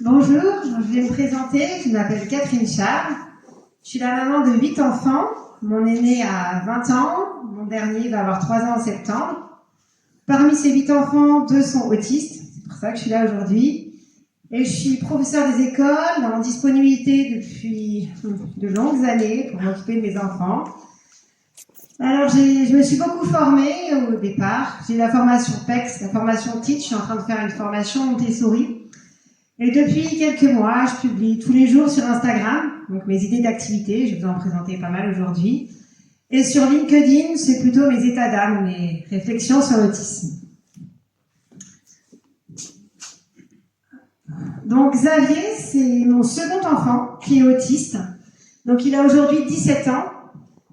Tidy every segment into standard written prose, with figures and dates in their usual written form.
Bonjour, je vais me présenter, je m'appelle Catherine Charles, je suis la maman de 8 enfants, mon aîné a 20 ans, mon dernier va avoir 3 ans en septembre. Parmi ces 8 enfants, 2 sont autistes, c'est pour ça que je suis là aujourd'hui. Et je suis professeure des écoles en disponibilité depuis de longues années pour m'occuper de mes enfants. Alors je me suis beaucoup formée au départ, j'ai la formation PEX, la formation Teach, je suis en train de faire une formation Montessori. Et depuis quelques mois, je publie tous les jours sur Instagram, donc mes idées d'activité, je vais vous en présenter pas mal aujourd'hui. Et sur LinkedIn, c'est plutôt mes états d'âme, mes réflexions sur l'autisme. Donc Xavier, c'est mon second enfant qui est autiste. Donc il a aujourd'hui 17 ans.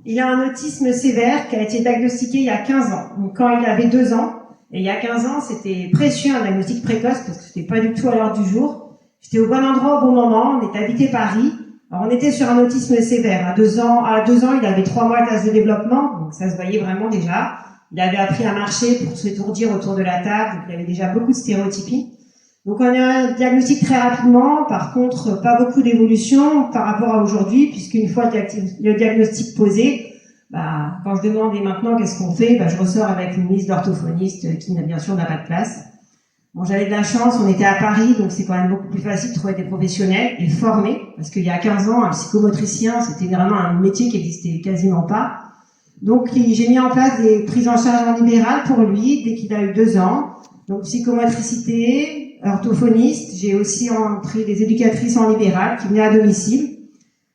Il a un autisme sévère qui a été diagnostiqué il y a 15 ans. Donc quand il avait 2 ans, et il y a 15 ans, c'était précieux un diagnostic précoce parce que c'était pas du tout à l'heure du jour. J'étais au bon endroit au bon moment, on était habité Paris. Alors on était sur un autisme sévère. À 2 ans, il avait 3 mois d'âge de développement, donc ça se voyait vraiment déjà. Il avait appris à marcher pour s'étourdir autour de la table, donc il avait déjà beaucoup de stéréotypies. Donc on a un diagnostic très rapidement, par contre pas beaucoup d'évolution par rapport à aujourd'hui, puisqu'une fois le diagnostic posé, quand je demande et maintenant qu'est-ce qu'on fait, je ressors avec une liste d'orthophonistes qui bien sûr n'a pas de place. Bon, j'avais de la chance, on était à Paris, donc c'est quand même beaucoup plus facile de trouver des professionnels et formés, parce qu'il y a 15 ans, un psychomotricien, c'était vraiment un métier qui existait quasiment pas. Donc j'ai mis en place des prises en charge en libéral pour lui dès qu'il a eu 2 ans. Donc psychomotricité, orthophoniste, j'ai aussi pris des éducatrices en libéral qui venaient à domicile.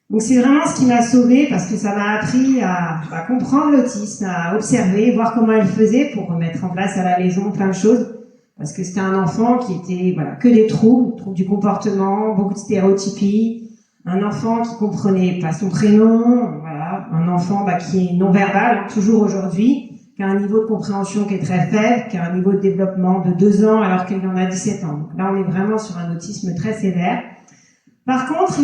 Donc c'est vraiment ce qui m'a sauvée parce que ça m'a appris à comprendre l'autisme, à observer, voir comment elle faisait pour mettre en place à la maison plein de choses. Parce que c'était un enfant qui était que des troubles du comportement, beaucoup de stéréotypies, un enfant qui comprenait pas son prénom, un enfant qui est non-verbal, toujours aujourd'hui, qui a un niveau de compréhension qui est très faible, qui a un niveau de développement de 2 ans alors qu'elle en a 17 ans. Donc là, on est vraiment sur un autisme très sévère. Par contre,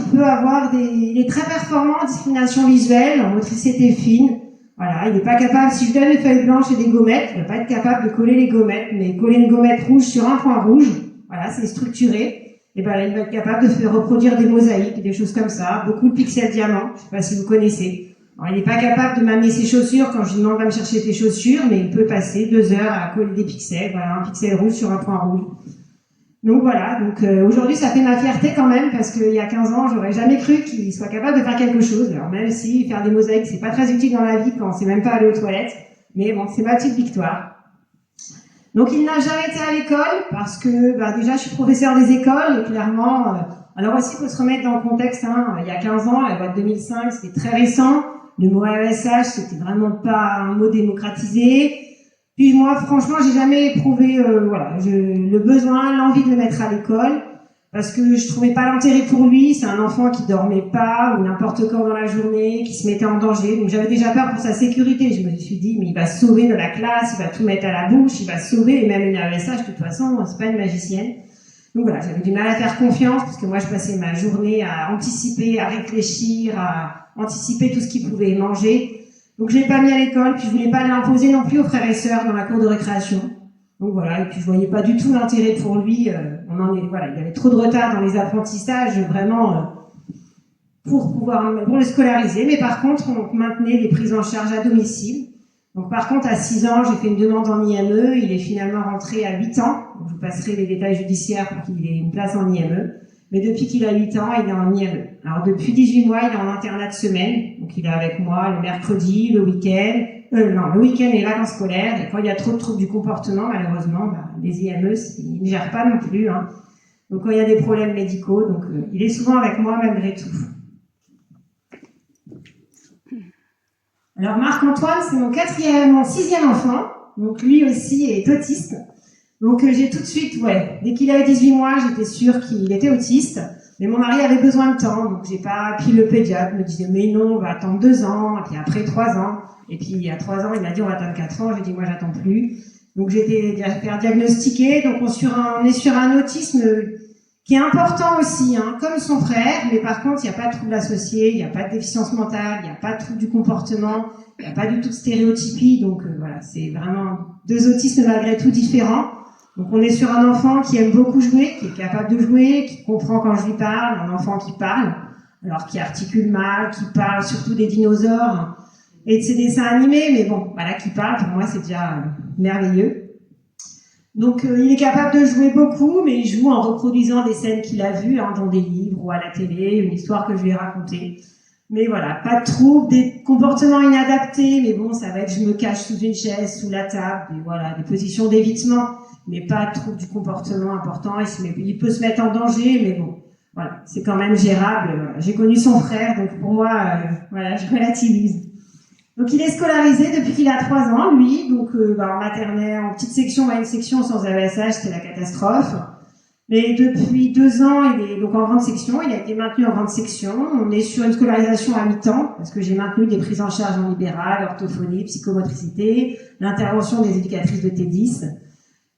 il est très performant en discrimination visuelle, en motricité fine. Voilà, il n'est pas capable, si je donne des feuilles blanches et des gommettes, il ne va pas être capable de coller les gommettes, mais coller une gommette rouge sur un point rouge, voilà, c'est structuré. Et il va être capable de faire reproduire des mosaïques, des choses comme ça, beaucoup de pixels diamants, je ne sais pas si vous connaissez. Alors, il n'est pas capable de m'amener ses chaussures quand je lui demande de me chercher tes chaussures, mais il peut passer 2 heures à coller des pixels, un pixel rouge sur un point rouge. Donc aujourd'hui ça fait ma fierté quand même parce qu'il y a 15 ans j'aurais jamais cru qu'il soit capable de faire quelque chose. Alors même si faire des mosaïques c'est pas très utile dans la vie quand on sait même pas aller aux toilettes, mais bon c'est ma petite victoire. Donc il n'a jamais été à l'école parce que déjà je suis professeure des écoles et clairement alors aussi il faut se remettre dans le contexte il y a 15 ans la loi de 2005 c'était très récent, le mot AESH c'était vraiment pas un mot démocratisé. Puis moi, franchement, j'ai jamais éprouvé le besoin, l'envie de le mettre à l'école, parce que je trouvais pas l'intérêt pour lui. C'est un enfant qui dormait pas ou n'importe quand dans la journée, qui se mettait en danger. Donc j'avais déjà peur pour sa sécurité. Je me suis dit, mais il va se sauver de la classe, il va tout mettre à la bouche, il va se sauver. Et même une AESH, de toute façon, c'est pas une magicienne. Donc voilà, j'avais du mal à faire confiance, parce que moi, je passais ma journée à anticiper, à réfléchir, à anticiper tout ce qu'il pouvait manger. Donc je l'ai pas mis à l'école, puis je voulais pas l'imposer non plus aux frères et sœurs dans la cour de récréation. Donc voilà, et puis je voyais pas du tout l'intérêt pour lui. Il y avait trop de retard dans les apprentissages, vraiment pour le scolariser. Mais par contre, on maintenait les prises en charge à domicile. Donc par contre, à 6 ans, j'ai fait une demande en IME. Il est finalement rentré à 8 ans. Donc, je vous passerai les détails judiciaires pour qu'il ait une place en IME. Mais depuis qu'il a 8 ans, il est en IME. Alors depuis 18 mois, il est en internat de semaine. Donc il est avec moi le mercredi, le week-end. Le week-end et les vacances scolaires. Et quand il y a trop de troubles du comportement, malheureusement, les IME, ils ne gèrent pas non plus. Donc quand il y a des problèmes médicaux, il est souvent avec moi malgré tout. Alors Marc-Antoine, c'est mon 6e enfant. Donc lui aussi est autiste. Donc j'ai tout de suite, dès qu'il avait 18 mois, j'étais sûre qu'il était autiste, mais mon mari avait besoin de temps, donc j'ai pas. Puis le pédiatre me disait mais non, on va attendre 2 ans, et puis après 3 ans, et puis il y a 3 ans, il m'a dit on va attendre 4 ans, j'ai dit moi j'attends plus. Donc j'ai été faire diagnostiquer, donc on est sur un autisme qui est important aussi, comme son frère, mais par contre il n'y a pas de trouble associé, il n'y a pas de déficience mentale, il n'y a pas de trouble du comportement, il n'y a pas du tout de stéréotypie, donc c'est vraiment 2 autismes malgré tout différents. Donc on est sur un enfant qui aime beaucoup jouer, qui est capable de jouer, qui comprend quand je lui parle, un enfant qui parle, alors qui articule mal, qui parle surtout des dinosaures et de ses dessins animés, mais bon, voilà, qui parle, pour moi c'est déjà merveilleux. Donc il est capable de jouer beaucoup, mais il joue en reproduisant des scènes qu'il a vues dans des livres ou à la télé, une histoire que je lui ai racontée. Mais voilà, pas de troubles, des comportements inadaptés, mais bon, ça va être je me cache sous une chaise, sous la table, et voilà, des positions d'évitement, mais pas de troubles du comportement important. Il peut se mettre en danger, mais bon, voilà, c'est quand même gérable. Voilà. J'ai connu son frère, donc pour moi, voilà, je relativise. Donc il est scolarisé depuis qu'il a 3 ans, lui, donc en maternelle, en petite section, moyenne section, sans AESH, c'était la catastrophe. Mais depuis 2 ans, il est donc en grande section, il a été maintenu en grande section. On est sur une scolarisation à mi-temps, parce que j'ai maintenu des prises en charge en libéral, orthophonie, psychomotricité, l'intervention des éducatrices de T10.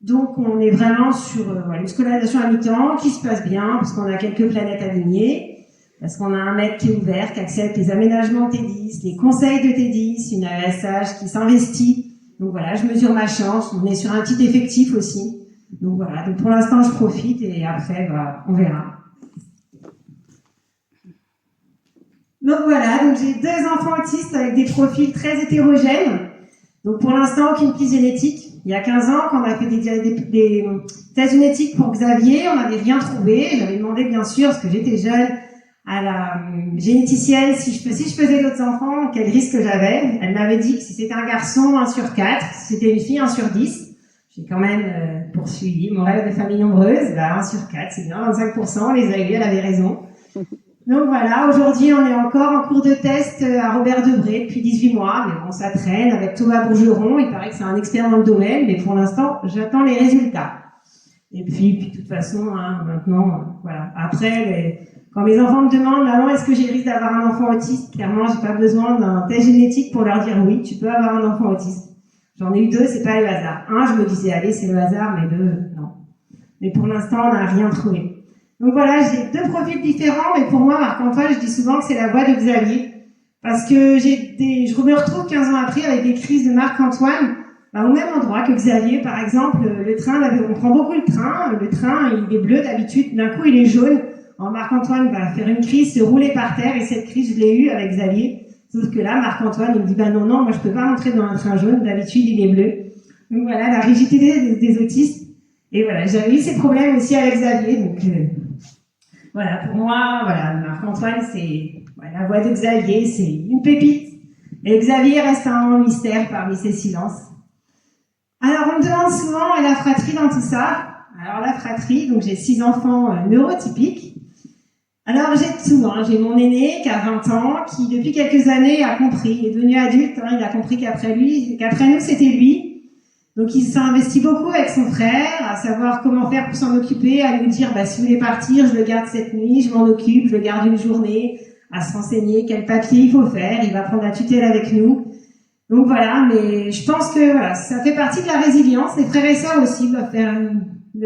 Donc on est vraiment sur une scolarisation à mi-temps qui se passe bien, parce qu'on a quelques planètes alignées. Parce qu'on a un maître qui est ouvert, qui accepte les aménagements de T10, les conseils de T10, une AESH qui s'investit. Donc voilà, je mesure ma chance. On est sur un petit effectif aussi. Donc voilà, donc pour l'instant je profite et après on verra. Donc voilà, donc j'ai 2 enfants autistes avec des profils très hétérogènes. Donc pour l'instant aucune piste génétique. Il y a 15 ans, quand on a fait des tests génétiques pour Xavier, on n'avait rien trouvé. J'avais demandé bien sûr, parce que j'étais jeune, à la généticienne si je faisais d'autres enfants, quel risque j'avais. Elle m'avait dit que si c'était un garçon, 1 sur 4, si c'était une fille, 1 sur 10. J'ai quand même poursuivi mon rêve de famille nombreuse. 1 sur 4, c'est bien, 25%, les a eu, elle avait raison. Donc voilà, aujourd'hui on est encore en cours de test à Robert Debré depuis 18 mois, mais bon, ça traîne avec Thomas Bourgeron, il paraît que c'est un expert dans le domaine, mais pour l'instant j'attends les résultats. Et puis de toute façon, maintenant, voilà. Après, quand mes enfants me demandent, maman, est-ce que j'ai le risque d'avoir un enfant autiste? Clairement, j'ai pas besoin d'un test génétique pour leur dire oui, tu peux avoir un enfant autiste. J'en ai eu 2, c'est pas le hasard. 1, je me disais, allez, c'est le hasard, mais 2, non. Mais pour l'instant, on n'a rien trouvé. Donc voilà, j'ai 2 profils différents, mais pour moi, Marc-Antoine, je dis souvent que c'est la voix de Xavier. Parce que je me retrouve 15 ans après avec des crises de Marc-Antoine, au même endroit que Xavier, par exemple. Le train, on prend beaucoup le train, il est bleu d'habitude, d'un coup il est jaune. Marc-Antoine va faire une crise, se rouler par terre, et cette crise, je l'ai eue avec Xavier. Sauf que là, Marc-Antoine, il me dit, non, moi je peux pas rentrer dans un train jaune, d'habitude il est bleu. Donc voilà, la rigidité des autistes. Et voilà, j'avais eu ces problèmes aussi avec Xavier, donc voilà, pour moi, voilà, Marc-Antoine, c'est la voix de Xavier, c'est une pépite. Et Xavier reste un mystère parmi ces silences. Alors, on me demande souvent, et la fratrie dans tout ça? Alors, la fratrie, donc j'ai 6 enfants neurotypiques. Alors, j'ai tout, j'ai mon aîné qui a 20 ans, qui depuis quelques années a compris, il est devenu adulte, il a compris qu'après nous, c'était lui. Donc il s'est investi beaucoup avec son frère, à savoir comment faire pour s'en occuper, à lui dire si vous voulez partir, je le garde cette nuit, je m'en occupe, je le garde une journée, à se renseigner quel papier il faut faire, il va prendre la tutelle avec nous. Donc voilà, mais je pense que voilà, ça fait partie de la résilience. Les frères et sœurs aussi doivent faire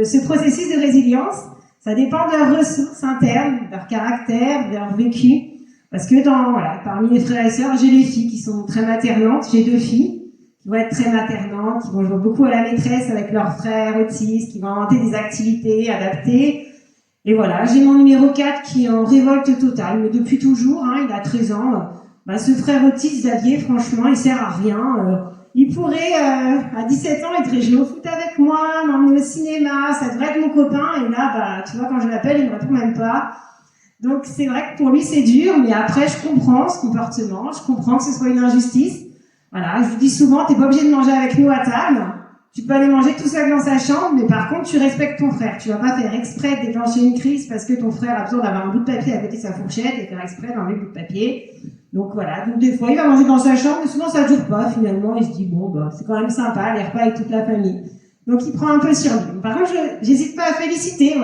ce processus de résilience. Ça dépend de leurs ressources internes, de leur caractère, de leur vécu. Parce que parmi les frères et sœurs, j'ai les filles qui sont très maternantes, j'ai 2 filles qui vont être très maternantes, qui vont jouer beaucoup à la maîtresse avec leurs frères autistes, qui vont inventer des activités adaptées. Et voilà, j'ai mon numéro 4 qui est en révolte totale, mais depuis toujours, il a 13 ans. Ce frère autiste, Xavier, franchement, il sert à rien. Il pourrait, à 17 ans, être joué au foot avec moi, m'emmener au cinéma, ça devrait être mon copain. Et là, tu vois, quand je l'appelle, il me répond même pas. Donc c'est vrai que pour lui, c'est dur, mais après, je comprends ce comportement, je comprends que ce soit une injustice. Voilà, je lui dis souvent, t'es pas obligé de manger avec nous à table. Tu peux aller manger tout seul dans sa chambre, mais par contre, tu respectes ton frère. Tu vas pas faire exprès de déclencher une crise parce que ton frère a besoin d'avoir un bout de papier à côté de sa fourchette et faire exprès d'enlever le bout de papier. Donc voilà, donc des fois, il va manger dans sa chambre, mais souvent, ça dure pas, finalement. Il se dit, c'est quand même sympa, les repas avec toute la famille. Donc, il prend un peu sur lui. Par contre, j'hésite pas à féliciter,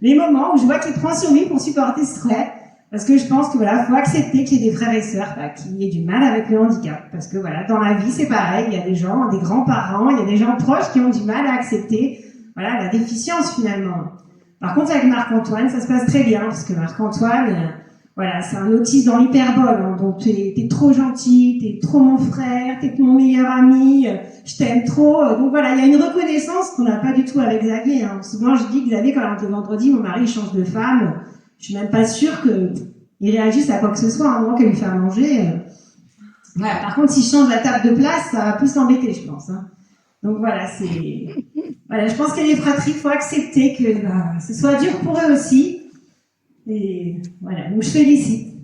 les moments où je vois qu'il prend sur lui pour supporter ce frère. Parce que je pense que faut accepter qu'il y ait des frères et sœurs qui aient du mal avec le handicap. Parce que dans la vie, c'est pareil, il y a des gens, des grands-parents, il y a des gens proches qui ont du mal à accepter, la déficience finalement. Par contre, avec Marc-Antoine, ça se passe très bien, parce que Marc-Antoine, voilà, c'est un autiste dans l'hyperbole, hein, donc t'es trop gentil, t'es trop mon frère, t'es mon meilleur ami, je t'aime trop. Donc voilà, il y a une reconnaissance qu'on n'a pas du tout avec Xavier. Hein. Souvent, je dis que Xavier, quand on est vendredi, mon mari il change de femme, je suis même pas sûre qu'il réagisse à quoi que ce soit, à un moment qu'elle lui fait à manger. Voilà. Par contre, s'il change la table de place, ça va plus l'embêter, je pense. Hein. Donc voilà, voilà, je pense que les fratries, il faut accepter que ce soit dur pour eux aussi. Et voilà, donc je félicite.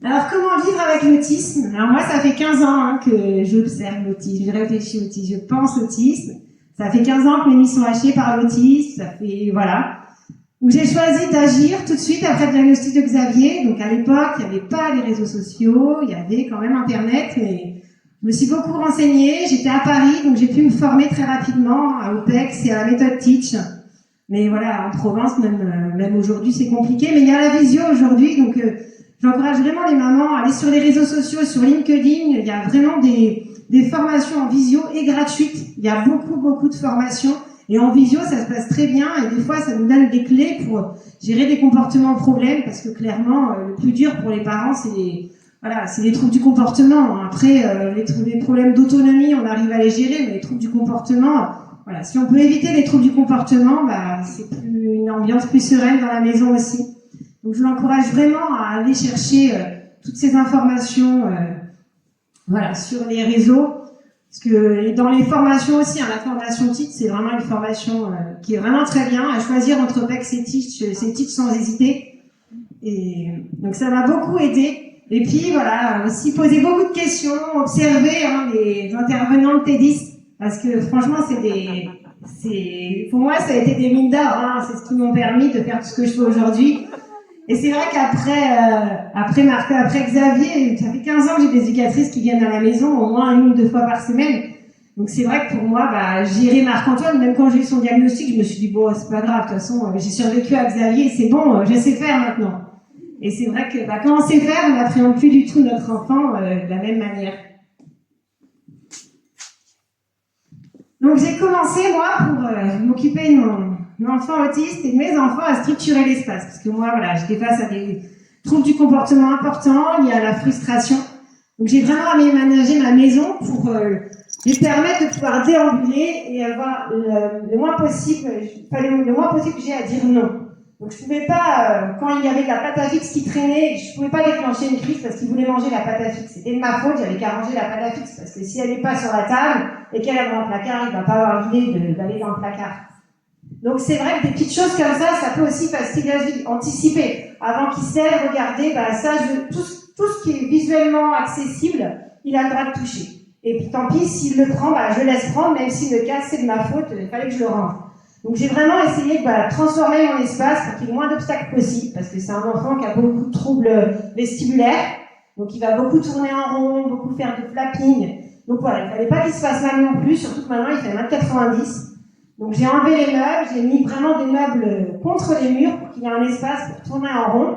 Alors, comment vivre avec l'autisme? Alors moi, ça fait 15 ans hein, que j'observe l'autisme, je réfléchis au autisme, je pense autisme. Ça fait 15 ans que mes nuits sont hachées par l'autisme, ça fait, voilà. Donc j'ai choisi d'agir tout de suite après le diagnostic de Xavier. Donc à l'époque, il n'y avait pas les réseaux sociaux, il y avait quand même Internet, mais je me suis beaucoup renseignée. J'étais à Paris, donc j'ai pu me former très rapidement à OPEX et à la méthode Teach. Mais voilà, en Provence, même aujourd'hui, c'est compliqué. Mais il y a la visio aujourd'hui, donc j'encourage vraiment les mamans à aller sur les réseaux sociaux, sur LinkedIn. Il y a vraiment des formations en visio et gratuites. Il y a beaucoup de formations. Et en visio, ça se passe très bien. Et des fois, ça nous donne des clés pour gérer des comportements problèmes. Parce que clairement, le plus dur pour les parents, c'est les troubles du comportement. Après, les problèmes d'autonomie, on arrive à les gérer. Mais les troubles du comportement, voilà, si on peut éviter les troubles du comportement, c'est une ambiance plus sereine dans la maison aussi. Donc je l'encourage vraiment à aller chercher toutes ces informations sur les réseaux. Parce que dans les formations aussi, hein, la formation Teach, c'est vraiment une formation qui est vraiment très bien. À choisir entre PEX et Teach, c'est Teach sans hésiter. Et donc ça m'a beaucoup aidé. Et puis voilà, aussi poser beaucoup de questions, observer les intervenants de TEDx. Parce que franchement, pour moi, ça a été des mines d'or. Hein. C'est ce qui m'ont permis de faire tout ce que je fais aujourd'hui. Et c'est vrai qu'après Xavier, ça fait 15 ans que j'ai des éducatrices qui viennent à la maison au moins 1 ou 2 fois par semaine. Donc c'est vrai que pour moi, gérer Marc-Antoine, même quand j'ai eu son diagnostic, je me suis dit, bon, c'est pas grave, de toute façon, j'ai survécu à Xavier, c'est bon, je sais faire maintenant. Et c'est vrai que quand on sait faire, on n'appréhende plus du tout notre enfant de la même manière. Donc j'ai commencé, moi, pour m'occuper de mon enfant autiste et de mes enfants à structurer l'espace. Parce que moi, voilà, j'étais face à des troubles du comportement importants, liés à la frustration. Donc j'ai vraiment aménagé ma maison pour lui permettre de pouvoir déambuler et avoir le moins possible que j'ai à dire non. Donc je pouvais pas, quand il y avait de la pâte à fixe qui traînait, je pouvais pas déclencher une crise parce qu'il voulait manger la pâte à fixe. C'était de ma faute, j'avais qu'à ranger la pâte à fixe parce que si elle n'est pas sur la table et qu'elle est dans le placard, il va pas avoir l'idée d'aller dans le placard. Donc c'est vrai que des petites choses comme ça peut aussi faciliter la vie. Anticiper. Avant qu'il se lève, regarder, tout ce qui est visuellement accessible, il a le droit de toucher. Et puis tant pis, s'il le prend, je laisse prendre, même s'il le casse, c'est de ma faute, il fallait que je le range. Donc j'ai vraiment essayé de transformer mon espace pour qu'il y ait le moins d'obstacles possible, parce que c'est un enfant qui a beaucoup de troubles vestibulaires, donc il va beaucoup tourner en rond, beaucoup faire du flapping. Donc voilà, il fallait pas qu'il se fasse mal non plus, surtout que maintenant il fait 1m90. Donc j'ai enlevé les meubles, j'ai mis vraiment des meubles contre les murs pour qu'il y ait un espace pour tourner en rond.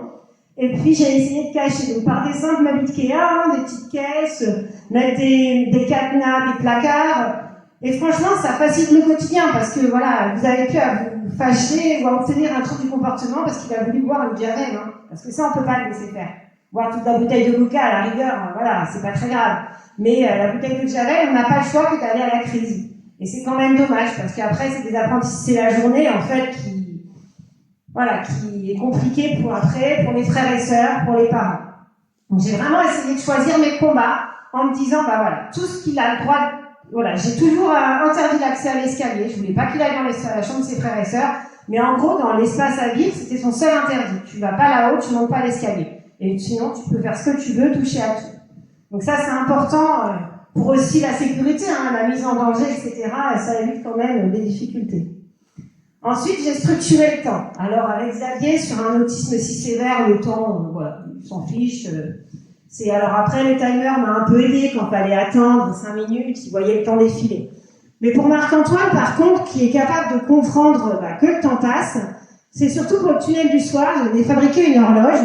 Et puis j'ai essayé de cacher, donc par des simples meubles Ikea, des petites caisses, mettre des cadenas, des placards. Et franchement, ça facilite le quotidien parce que voilà, vous avez pu vous fâcher ou à obtenir un trouble du comportement parce qu'il a voulu boire le Javel, hein, parce que ça on peut pas le laisser faire. Boire toute la bouteille de Luca à la rigueur, voilà, c'est pas très grave. Mais la bouteille de Javel, on n'a pas le choix que d'aller à la crise. Et c'est quand même dommage parce qu'après c'est des apprentissages, c'est la journée en fait qui est compliquée pour les frères et sœurs, pour les parents. Donc j'ai vraiment essayé de choisir mes combats en me disant tout ce qu'il a le droit de. Voilà, j'ai toujours interdit l'accès à l'escalier. Je voulais pas qu'il aille dans la chambre de ses frères et sœurs, mais en gros, dans l'espace à vivre, c'était son seul interdit. Tu vas pas là-haut, tu montes pas l'escalier. Et sinon, tu peux faire ce que tu veux, toucher à tout. Donc ça, c'est important pour aussi la sécurité, la mise en danger, etc. Ça évite quand même des difficultés. Ensuite, j'ai structuré le temps. Alors, avec Xavier, sur un autisme si sévère, le temps, il s'en fiche. Alors après, le timer m'a un peu aidé quand il fallait attendre 5 minutes, il voyait le temps défiler. Mais pour Marc-Antoine, par contre, qui est capable de comprendre que le temps passe, c'est surtout pour le tunnel du soir, j'ai fabriqué une horloge,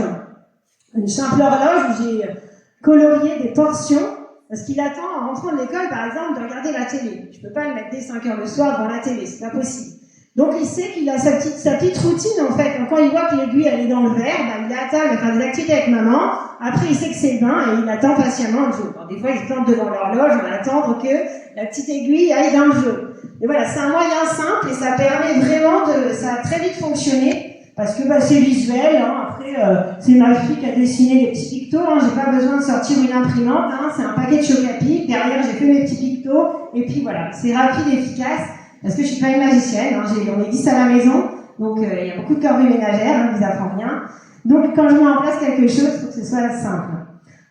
une simple horloge où j'ai colorié des portions, parce qu'il attend, en rentrant de l'école, par exemple, de regarder la télé. Je peux pas le mettre dès 5 heures le soir devant la télé, c'est pas possible. Donc il sait qu'il a sa petite routine, en fait. Donc, quand il voit que l'aiguille elle est dans le verre, bah, il attend, il va faire des activités avec maman, après il sait que c'est le bain et il attend patiemment le jeu. Alors, des fois ils se plantent devant l'horloge, on va attendre que la petite aiguille aille dans le jeu. Et voilà, c'est un moyen simple et ça permet vraiment ça a très vite fonctionné. Parce que bah, c'est visuel, hein. Après c'est ma fille qui a dessiné les petits pictos, hein. J'ai pas besoin de sortir une imprimante, hein. C'est un paquet de Chocapic, derrière j'ai fait mes petits pictos, et puis voilà, c'est rapide et efficace, parce que je suis pas une magicienne, hein. On est 10 à la maison, donc il y a beaucoup de corvées ménagères, hein, je vous apprends rien. Donc quand je mets en place quelque chose, il faut que ce soit simple.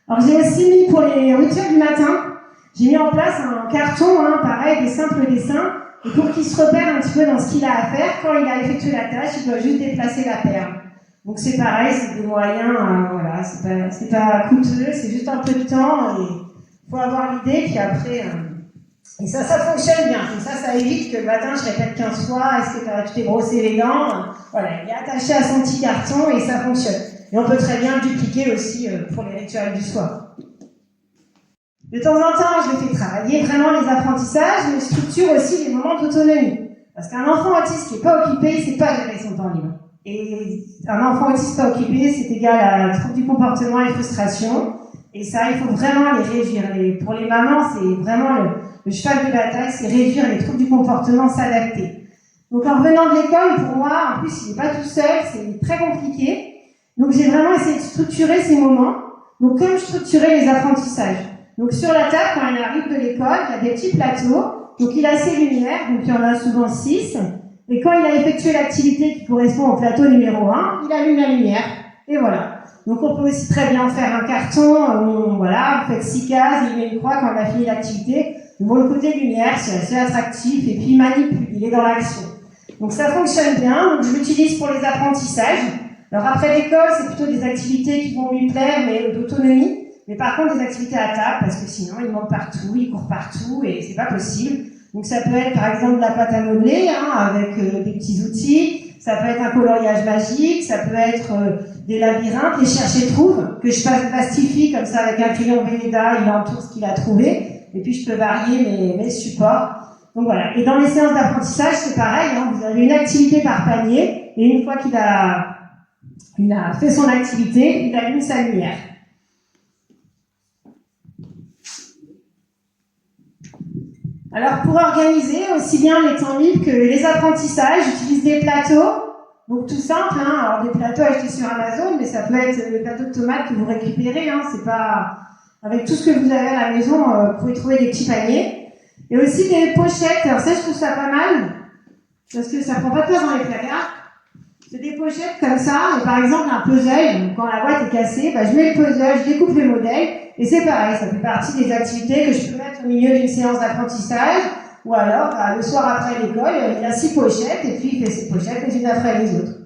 Alors j'ai aussi mis pour les rituels du matin, j'ai mis en place un carton, hein, pareil, des simples dessins, et pour qu'il se repère un petit peu dans ce qu'il a à faire, quand il a effectué la tâche, il doit juste déplacer la perle. Donc c'est pareil, c'est des moyens, voilà, c'est pas coûteux, c'est juste un peu de temps, et il faut avoir l'idée, puis après, et ça fonctionne bien. Donc ça évite que le matin je répète 15 fois, est-ce que tu t'es brossé les dents? Voilà, il est attaché à son petit carton et ça fonctionne. Et on peut très bien le dupliquer aussi pour les rituels du soir. De temps en temps, je les fais travailler vraiment les apprentissages, mais je structure aussi les moments d'autonomie. Parce qu'un enfant autiste qui n'est pas occupé, il ne sait pas gérer son temps libre. Et un enfant autiste pas occupé, c'est égal à trouble du comportement et frustration. Et ça, il faut vraiment les réduire. Pour les mamans, c'est vraiment le cheval de bataille, c'est réduire les troubles du comportement, s'adapter. Donc en revenant de l'école, pour moi, en plus, il n'est pas tout seul, c'est très compliqué. Donc j'ai vraiment essayé de structurer ces moments. Donc comme je structurais les apprentissages. Donc sur la table, quand il arrive de l'école, il y a des petits plateaux. Donc il a ses lumières, donc il y en a souvent 6. Et quand il a effectué l'activité qui correspond au plateau numéro 1, il allume la lumière. Et voilà. Donc on peut aussi très bien faire un carton, voilà, vous faites 6 cases, il met une croix quand il a fini l'activité. Bon, le côté lumière, c'est assez attractif, et puis il manipule, il est dans l'action. Donc ça fonctionne bien, donc je l'utilise pour les apprentissages. Alors après l'école, c'est plutôt des activités qui vont lui plaire, mais d'autonomie. Mais par contre, des activités à table, parce que sinon, il monte partout, il court partout, et c'est pas possible. Donc ça peut être, par exemple, de la pâte à modeler, hein, avec des petits outils. Ça peut être un coloriage magique, ça peut être des labyrinthes, les chercher-trouve, que je plastifie comme ça avec un crayon Velleda, il entoure ce qu'il a trouvé. Et puis je peux varier mes supports. Donc voilà. Et dans les séances d'apprentissage, c'est pareil, hein, vous avez une activité par panier, et une fois qu'il a fait son activité, il allume sa lumière. Alors pour organiser aussi bien les temps libres que les apprentissages, j'utilise des plateaux, donc tout simple, hein. Alors des plateaux achetés sur Amazon, mais ça peut être le plateau de tomates que vous récupérez, hein. C'est pas avec tout ce que vous avez à la maison, vous pouvez trouver des petits paniers. Et aussi des pochettes, alors ça je trouve ça pas mal, parce que ça prend pas de place dans les placards. C'est des pochettes comme ça, et par exemple un puzzle, quand la boîte est cassée, je mets le puzzle, je découpe le modèle, et c'est pareil, ça fait partie des activités que je peux mettre au milieu d'une séance d'apprentissage, ou alors le soir après l'école, il a 6 pochettes, et puis il fait ses pochettes les unes après les autres.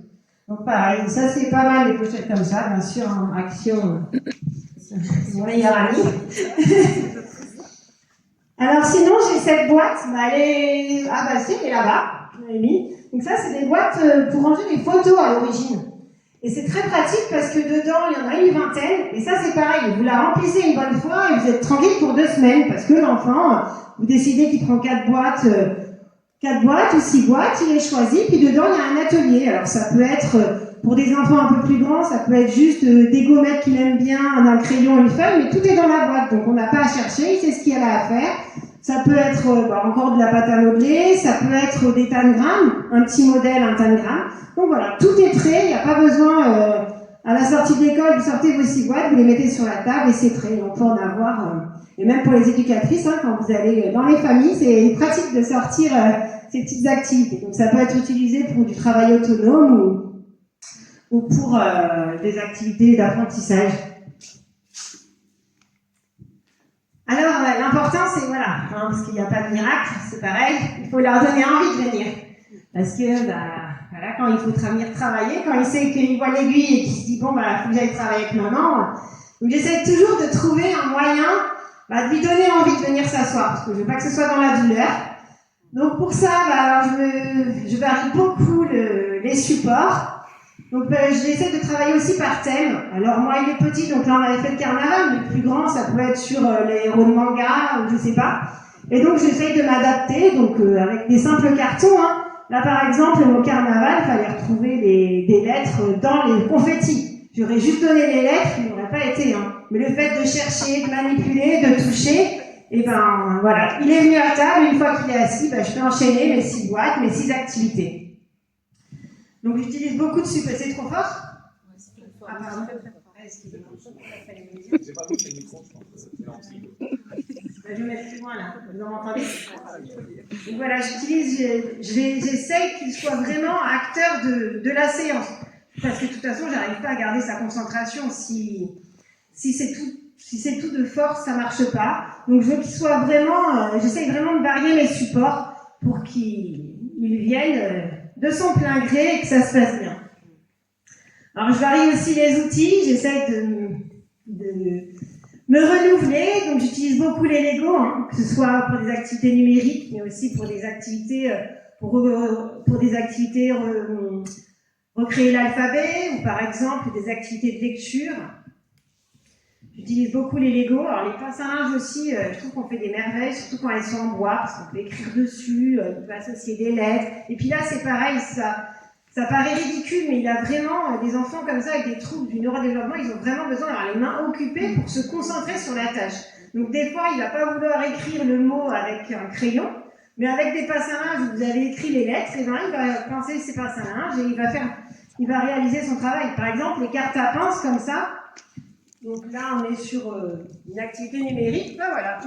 Donc pareil, ça c'est pas mal les pochettes comme ça, bien sûr, en action, mon meilleur ami. Alors sinon, j'ai cette boîte, elle est là-bas, je l'ai mis. Donc ça, c'est des boîtes pour ranger des photos à l'origine. Et c'est très pratique parce que dedans, il y en a une vingtaine. Et ça, c'est pareil. Vous la remplissez une bonne fois et vous êtes tranquille pour 2 semaines. Parce que l'enfant, vous décidez qu'il prend 4 boîtes ou 6 boîtes, il les choisit. Puis dedans, il y a un atelier. Alors ça peut être, pour des enfants un peu plus grands, ça peut être juste des gommettes qu'il aime bien, un crayon, une feuille. Mais tout est dans la boîte. Donc on n'a pas à chercher, il sait ce qu'il y a à faire. Ça peut être encore de la pâte à modeler, ça peut être des tangrammes, un petit modèle, un tangramme. Donc voilà, tout est prêt, il n'y a pas besoin, à la sortie de l'école, vous sortez vos 6 boîtes, vous les mettez sur la table et c'est prêt. On peut en avoir, et même pour les éducatrices, hein, quand vous allez dans les familles, c'est pratique de sortir ces petites activités. Donc ça peut être utilisé pour du travail autonome ou pour des activités d'apprentissage. Alors, l'important, c'est voilà, hein, parce qu'il n'y a pas de miracle, c'est pareil, il faut leur donner envie de venir. Parce que, voilà, quand il faut venir travailler, quand il sait qu'il voit l'aiguille et qu'il se dit, bon, faut que j'aille travailler avec maman, donc j'essaie toujours de trouver un moyen, de lui donner envie de venir s'asseoir, parce que je veux pas que ce soit dans la douleur. Donc pour ça, je varie beaucoup les supports. Donc j'essaie de travailler aussi par thème. Alors moi il est petit, donc là on avait fait le carnaval, mais le plus grand ça peut être sur les héros de manga ou je sais pas. Et donc j'essaye de m'adapter, donc avec des simples cartons, hein. Là, par exemple, au carnaval, il fallait retrouver des lettres dans les confettis. J'aurais juste donné les lettres, il n'aurait pas été. Hein. Mais le fait de chercher, de manipuler, de toucher, et ben voilà. Il est venu à table, une fois qu'il est assis, ben, je peux enchaîner mes 6 boîtes, mes 6 activités. Donc j'utilise beaucoup de super. C'est trop fort? Ah, pardon. Excusez-moi. C'est pas vous, c'est le micro, je pense. Je vais mettre plus loin là, vous m'entendez? Donc voilà, j'essaye qu'il soit vraiment acteur de la séance. Parce que de toute façon, j'arrive pas à garder sa concentration. Si c'est tout de force, ça marche pas. Donc je veux qu'il soit vraiment, j'essaye vraiment de varier mes supports pour qu'il vienne de son plein gré et que ça se passe bien. Alors je varie aussi les outils, j'essaye de me renouveler, donc j'utilise beaucoup les Lego, hein, que ce soit pour des activités numériques, mais aussi pour des activités, recréer l'alphabet, ou par exemple des activités de lecture. J'utilise beaucoup les Lego. Alors les pinces à linge aussi, je trouve qu'on fait des merveilles, surtout quand elles sont en bois, parce qu'on peut écrire dessus, on peut associer des lettres. Et puis là c'est pareil, ça paraît ridicule, mais il y a vraiment des enfants comme ça avec des troubles du neurodéveloppement, ils ont vraiment besoin d'avoir les mains occupées pour se concentrer sur la tâche. Donc des fois, il ne va pas vouloir écrire le mot avec un crayon, mais avec des pinces à linge où vous avez écrit les lettres, et ben il va pincer ses pinces à linge et il va réaliser son travail. Par exemple, les cartes à pince comme ça. Donc là, on est sur une activité numérique. Ben voilà.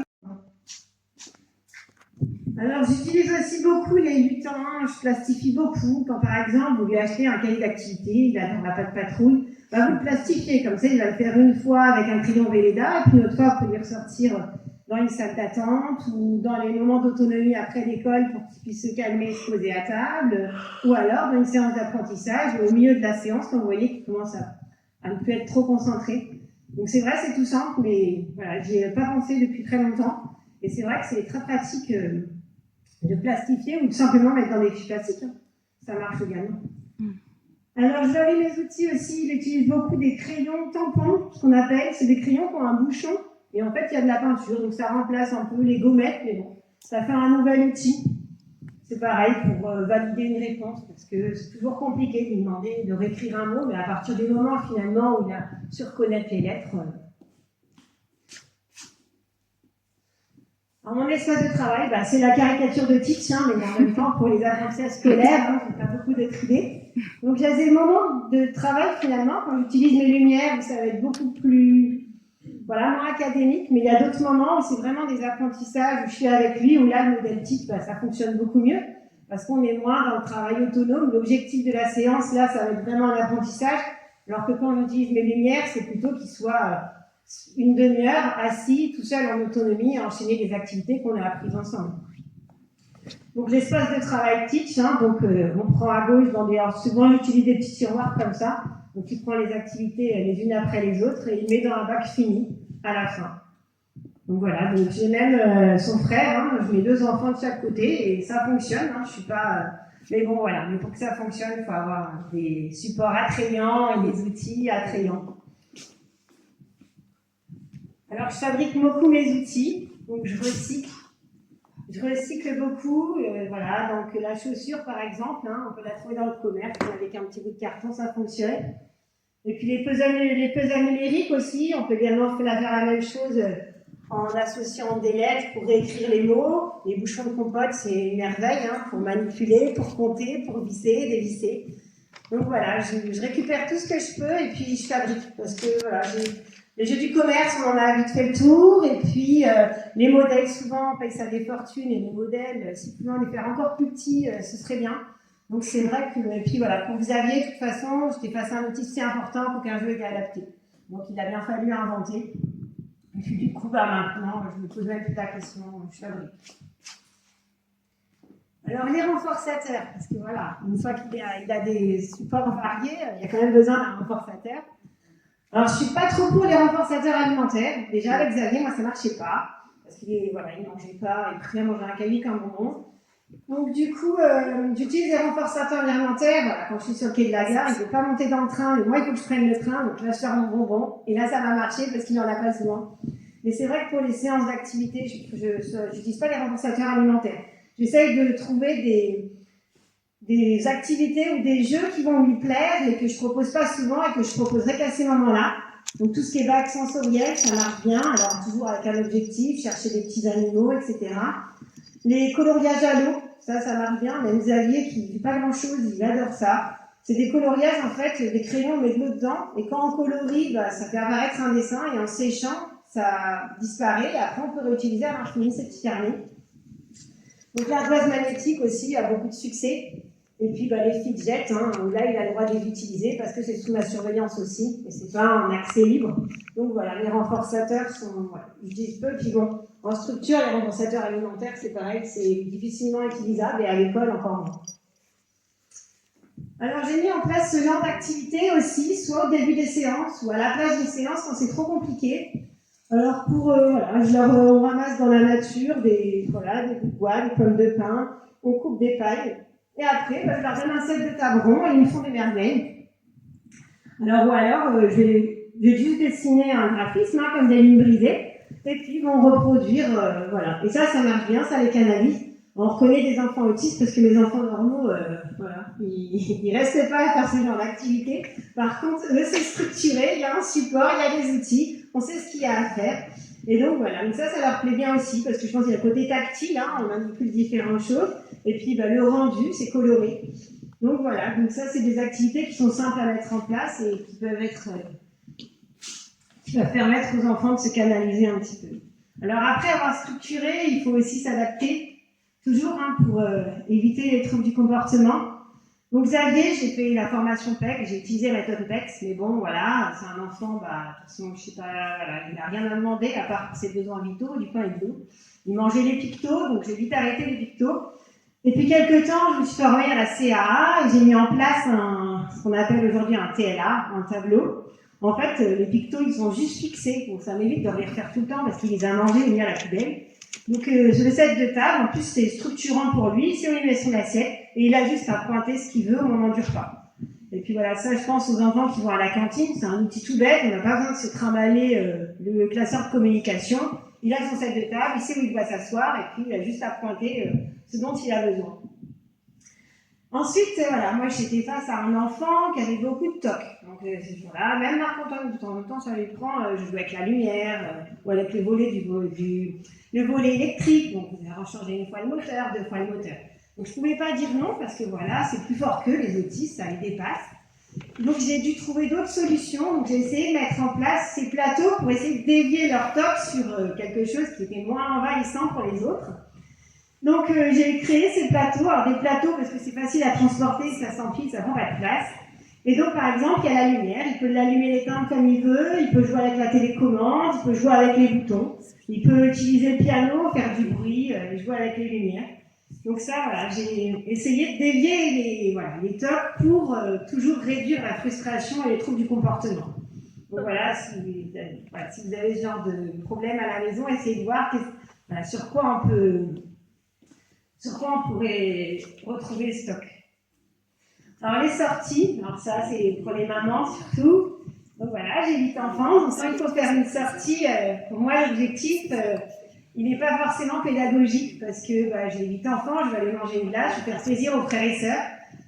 Alors, j'utilise aussi beaucoup les lutins, je plastifie beaucoup. Quand, par exemple, vous lui achetez un cahier d'activité, il n'attendra pas de patrouille, bah, vous le plastifiez. Comme ça, il va le faire une fois avec un crayon Velleda, et puis une autre fois, vous pouvez le ressortir dans une salle d'attente ou dans les moments d'autonomie après l'école pour qu'il puisse se calmer et se poser à table, ou alors dans une séance d'apprentissage, au milieu de la séance, quand vous voyez qu'il commence à ne plus être trop concentré. Donc, c'est vrai, c'est tout simple, mais voilà, j'y ai pas pensé depuis très longtemps. Et c'est vrai que c'est très pratique de plastifier ou de simplement mettre dans des fiches plastiques. Hein. Ça marche également. Alors, je varie mes outils aussi. J'utilise beaucoup des crayons tampons, ce qu'on appelle. C'est des crayons qui ont un bouchon. Et en fait, il y a de la peinture. Donc, ça remplace un peu les gommettes. Mais bon, ça fait un nouvel outil. C'est pareil pour valider une réponse. Parce que c'est toujours compliqué de lui demander de réécrire un mot. Mais à partir du moment, finalement, où il a su reconnaître les lettres... Alors, mon espace de travail, bah, c'est la caricature de Teach, hein, mais en même temps, pour les apprentissages scolaires, hein, j'ai pas beaucoup d'autres idées. Donc, j'ai des moments de travail, finalement, quand j'utilise mes lumières, où ça va être beaucoup plus, moins académique, mais il y a d'autres moments où c'est vraiment des apprentissages où je suis avec lui, où là, le modèle Teach, bah, ça fonctionne beaucoup mieux, parce qu'on est moins dans le travail autonome. L'objectif de la séance, là, ça va être vraiment un apprentissage, alors que quand j'utilise mes lumières, c'est plutôt qu'il soit une demi-heure assis, tout seul en autonomie, à enchaîner les activités qu'on a apprises ensemble. Donc l'espace de travail Teach, hein, donc on prend à gauche alors souvent j'utilise des petits tiroirs comme ça, donc il prend les activités les unes après les autres et il met dans un bac fini à la fin. Donc voilà, donc j'ai même son frère, hein, je mets 2 enfants de chaque côté et ça fonctionne, hein, je suis pas... mais bon voilà, mais pour que ça fonctionne, il faut avoir des supports attrayants et des outils attrayants. Alors, je fabrique beaucoup mes outils, donc je recycle. Je recycle beaucoup, voilà, donc la chaussure par exemple, hein, on peut la trouver dans le commerce, avec un petit bout de carton, ça fonctionne. Et puis les puzzles numériques aussi, on peut également faire la même chose en associant des lettres pour réécrire les mots. Les bouchons de compote, c'est une merveille, hein, pour manipuler, pour compter, pour visser, dévisser. Donc voilà, je récupère tout ce que je peux et puis je fabrique, parce que voilà, les jeux du commerce, on en a vite fait le tour, et puis les modèles, souvent, on paye ça des fortunes, et les modèles, si vous pouvez les faire encore plus petits, ce serait bien. Donc c'est vrai que, et puis voilà, pour Xavier, de toute façon, j'étais face à un outil si important pour qu'un jeu était adapté. Donc il a bien fallu inventer. Et puis du coup, maintenant, je me pose même plus la question, je fabrique. Alors les renforçateurs, parce que voilà, une fois qu'il a des supports variés, il y a quand même besoin d'un renforçateur. Alors, je suis pas trop pour les renforçateurs alimentaires. Déjà, avec Xavier, moi, ça marchait pas. Parce qu'il mangeait pas, il préfère manger un cahier qu'un bonbon. Donc, du coup, j'utilise les renforçateurs alimentaires. Voilà, quand je suis sur le quai de la gare, il ne veut pas monter dans le train. Et moi, il faut que je prenne le train. Donc là, je sors mon bonbon. Et là, ça va marcher parce qu'il n'en a pas souvent. Mais c'est vrai que pour les séances d'activité, je n'utilise pas les renforçateurs alimentaires. J'essaye de trouver des activités ou des jeux qui vont lui plaire et que je propose pas souvent et que je proposerai qu'à ces moments-là. Donc tout ce qui est bac sensoriel, ça marche bien, alors toujours avec un objectif, chercher des petits animaux, etc. Les coloriages à l'eau, ça marche bien, même Xavier qui ne fait pas grand-chose, il adore ça. C'est des coloriages, en fait, des crayons, on met de l'eau dedans, et quand on colorie, ça fait apparaître un dessin, et en séchant, ça disparaît, et après on peut réutiliser à l'infini ces petits carnets. Donc l'ardoise magnétique aussi a beaucoup de succès. Et puis les fidgets, où là il a le droit de les utiliser parce que c'est sous ma surveillance aussi, et c'est pas en accès libre. Donc voilà, les renforçateurs sont, je dis peu, puis bon, en structure, les renforçateurs alimentaires, c'est pareil, c'est difficilement utilisable, et à l'école encore moins. Alors j'ai mis en place ce genre d'activité aussi, soit au début des séances, ou à la place des séances quand c'est trop compliqué. Alors on ramasse dans la nature des bouts de bois, des pommes de pin, on coupe des pailles, et après je leur donne un set de tablerons et ils me font des merveilles. Alors je vais juste dessiner un graphisme comme des lignes brisées, et puis ils vont reproduire, Et ça marche bien, ça les canalise. On reconnaît des enfants autistes parce que les enfants normaux, ils restent pas à faire ce genre d'activité. Par contre, eux, c'est structuré, il y a un support, il y a des outils, on sait ce qu'il y a à faire. Et donc voilà, donc ça leur plaît bien aussi parce que je pense qu'il y a le côté tactile, on manipule différentes choses. Et puis le rendu, c'est coloré. Donc voilà, donc ça c'est des activités qui sont simples à mettre en place et qui peuvent permettre aux enfants de se canaliser un petit peu. Alors après avoir structuré, il faut aussi s'adapter. Toujours pour éviter les troubles du comportement. Donc Xavier, j'ai fait la formation PEC, j'ai utilisé la méthode PEX, mais bon, voilà, c'est un enfant, de toute façon, je sais pas, il n'a rien à demander à part ses besoins vitaux, du pain et de l'eau. Il mangeait les pictos, donc j'ai vite arrêté les pictos. Et puis quelques temps, je me suis formée à la CAA et j'ai mis en place ce qu'on appelle aujourd'hui un TLA, un tableau. En fait, les pictos, ils sont juste fixés, donc ça m'évite de les refaire tout le temps parce qu'il les a mangés et mis à la poubelle. Donc je le set de table, en plus c'est structurant pour lui, si on lui met son assiette, et il a juste à pointer ce qu'il veut au moment du repas. Et puis voilà, ça je pense aux enfants qui vont à la cantine, c'est un outil tout bête, on n'a pas besoin de se trimballer le classeur de communication, il a son set de table, il sait où il doit s'asseoir, et puis il a juste à pointer ce dont il a besoin. Ensuite, moi j'étais face à un enfant qui avait beaucoup de TOC. Donc même Marc-Antoine, de temps en temps, ça lui prend, je jouais avec la lumière, ou avec le volet le volet électrique, donc vous avez changé une fois le moteur, 2 fois le moteur. Donc je ne pouvais pas dire non, parce que c'est plus fort qu'eux, les autistes, ça les dépasse. Donc j'ai dû trouver d'autres solutions, donc j'ai essayé de mettre en place ces plateaux pour essayer de dévier leur TOC sur quelque chose qui était moins envahissant pour les autres. Donc j'ai créé ces plateaux, alors des plateaux parce que c'est facile à transporter, ça s'empile, ça prend pas de place. Et donc par exemple, il y a la lumière, il peut l'allumer l'éteindre comme il veut, il peut jouer avec la télécommande, il peut jouer avec les boutons, il peut utiliser le piano, faire du bruit, jouer avec les lumières. Donc ça, j'ai essayé de dévier les TOC pour toujours réduire la frustration et les troubles du comportement. Donc si vous avez ce genre de problème à la maison, essayez de voir sur quoi on pourrait retrouver le stock. Alors les sorties, ça c'est pour les mamans surtout. Donc j'ai 8 enfants, donc quand il faut faire une sortie, pour moi l'objectif, il n'est pas forcément pédagogique parce que j'ai 8 enfants, je vais aller manger une glace, je vais faire plaisir aux frères et sœurs.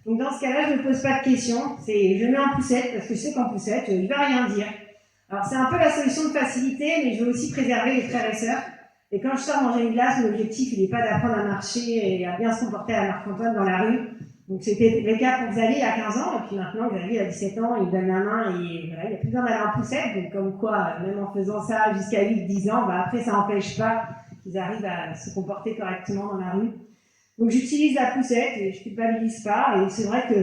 Donc dans ce cas-là, je ne me pose pas de questions, je mets en poussette parce que je sais qu'en poussette, il ne va rien dire. Alors c'est un peu la solution de facilité, mais je veux aussi préserver les frères et sœurs. Et quand je sors manger une glace, l'objectif, il n'est pas d'apprendre à marcher et à bien se comporter à Marc-Antoine dans la rue. Donc c'était le cas pour Xavier il y a 15 ans, et puis maintenant Xavier a 17 ans, il donne la main et il n'a plus besoin d'aller en poussette. Donc comme quoi, même en faisant ça jusqu'à 8-10 ans, après ça n'empêche pas qu'ils arrivent à se comporter correctement dans la rue. Donc j'utilise la poussette et je ne culpabilise pas. Et c'est vrai que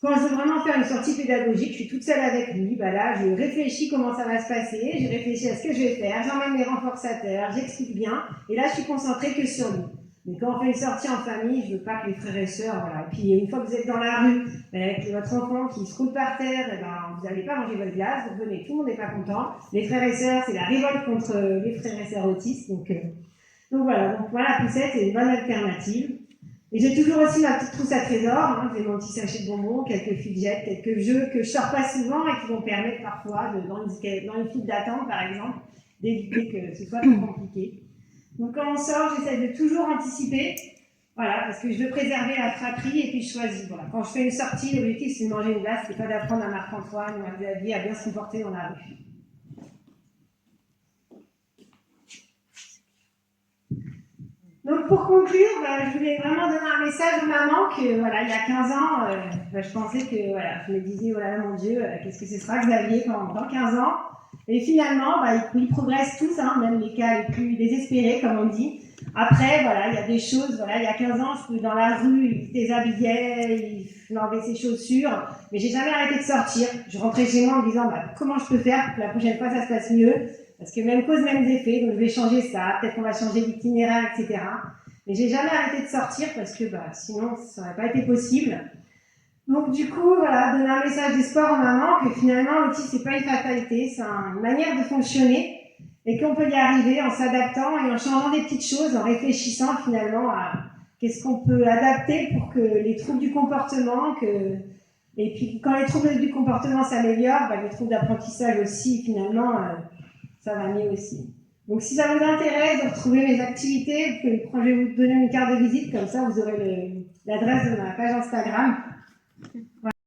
quand je veux vraiment faire une sortie pédagogique, je suis toute seule avec lui, là je réfléchis comment ça va se passer, je réfléchis à ce que je vais faire, j'emmène mes renforçateurs, j'explique bien, et là je suis concentrée que sur lui. Mais quand on fait une sortie en famille, je veux pas que les frères et sœurs, Et puis une fois que vous êtes dans la rue, avec votre enfant qui se roule par terre, vous n'allez pas manger votre glace, vous venez, tout le monde n'est pas content. Les frères et sœurs, c'est la révolte contre les frères et sœurs autistes. Donc voilà, la poussette est une bonne alternative. Et j'ai toujours aussi ma petite trousse à trésors, j'ai mon petit sachet de bonbons, quelques fidgets, quelques jeux que je sors pas souvent et qui vont permettre parfois, dans une file d'attente par exemple, d'éviter que ce soit trop compliqué. Donc quand on sort, j'essaie de toujours anticiper. Voilà, parce que je veux préserver la fratrie et puis je choisis. Voilà. Quand je fais une sortie, l'objectif c'est de manger une glace, c'est pas d'apprendre à Marc-Antoine ou à Xavier à bien se comporter dans la rue. Donc pour conclure, je voulais vraiment donner un message aux mamans que voilà, il y a 15 ans, je pensais que voilà, je me disais voilà mon Dieu, qu'est-ce que ce sera Xavier dans 15 ans. Et finalement, ils progressent tous, hein, même les cas les plus désespérés, comme on dit. Après, voilà, il y a des choses, voilà, il y a 15 ans, je pouvais dans la rue, il se déshabillait, il enlevait ses chaussures, mais j'ai jamais arrêté de sortir. Je rentrais chez moi en me disant, comment je peux faire pour que la prochaine fois ça se passe mieux, parce que même cause, mêmes effets, donc je vais changer ça, peut-être qu'on va changer l'itinéraire, etc. Mais j'ai jamais arrêté de sortir parce que sinon ça n'aurait pas été possible. Donc du coup, voilà, donner un message d'espoir aux mamans que finalement l'autisme c'est pas une fatalité, c'est une manière de fonctionner et qu'on peut y arriver en s'adaptant et en changeant des petites choses, en réfléchissant finalement à qu'est-ce qu'on peut adapter pour que les troubles du comportement, et puis quand les troubles du comportement s'améliorent, les troubles d'apprentissage aussi finalement ça va mieux aussi. Donc si ça vous intéresse de retrouver mes activités, je vais vous donner une carte de visite, comme ça vous aurez l'adresse de ma page Instagram. Voilà.